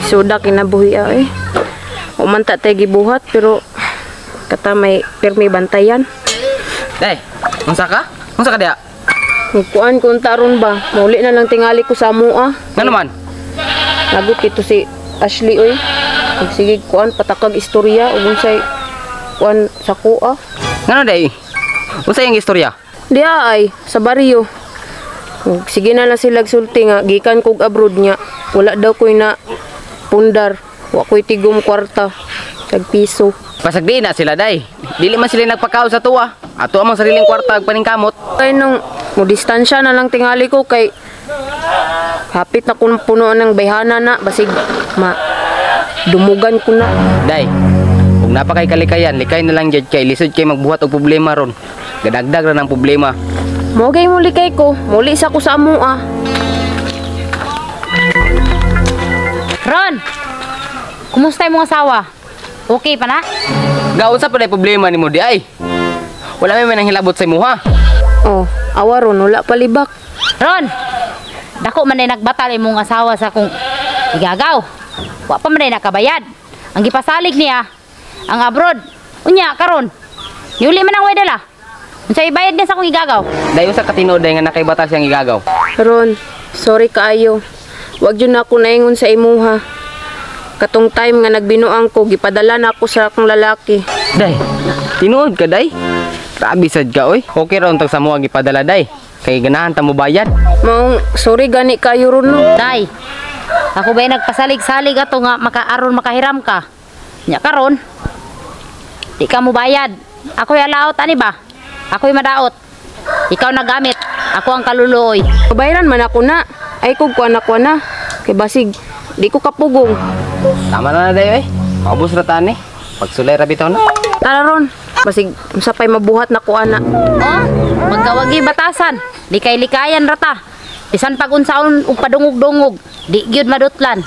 Suda kinabuhi eh. Umanta tayo gibuhat pero kata may pirmi bantayan. Day, unsa ka? Unsa ka diya? Kuan kung taron ba? Mauli na lang tingali ko sa mua. Nga naman? Nagot kito si Ashley oy. Sige kuan patakag istorya ug unsay kuan sa kuha. Ngano day? Unsa yung istorya? Diya ay sa baryo. Sige na lang sila sulti nga gikan kog abroad nya. Wala daw koy na pundar. Wa koy tigom kwarta. Tag piso. Pasagdiin na sila day. Dili man sila nagpakaon sa tuwa. Ato amang sariling kwarta ag paningkamot. Kay nung mo distansya na lang tingali ko kay hapit na kun puno ng bayhana na basig dumugan ko na. Day, kung napakay kalikayan, likay na lang jud kay lisod kay magbuhat og problema ron. Gadagdag ra ng problema. Mogay muli kay ko, muli sa ko sa amua. Ron! Kumusta yung mga asawa? Okay pa na? Gaon sa pa day problema nimo di ay. Wala may nang hilabot sa imo ha. Oh, awa ron wala palibak. Ron! Dako man ay nagbatal imong asawa sa kung igagaw. Wa pa man ay nakabayad. Ang gipasalig niya, ang abroad. Unya, karon. Niuli man ang way dala. Unsa ibayad niya sa kung igagaw? Dayon sa katinood day nga nakaibata siyang igagaw. Ron, sorry kaayo. Wag jud na ako naingon sa imuha. Katong time nga nagbinuang ko, gipadala na ako sa akong lalaki. Day, tinuod ka day? Grabe sad ka oy. Okay ra untag sa mo gipadala day. Kay ganahan ta mo bayad. Maong, sorry gani kayo ron no. Day, ako ba'y nagpasalig-salig ato nga makaaron makahiram ka? Nya karon, di ka mo bayad. Ako'y alaot, ani ba? Ako'y madaot. Ikaw nagamit, ako ang kaluluoy. Kabayaran man ako na. Ay kog kuan ako na. Kay basig, di ko kapugong. Tama na day oy. Maubos ra tani. Pagsulay ra bitaw na. Tara ron, basig unsa pay mabuhat na ko ana. Oh, magkawagi batasan. Di kay likayan rata. Bisan pag unsaon og padungog-dungog, di gyud madutlan.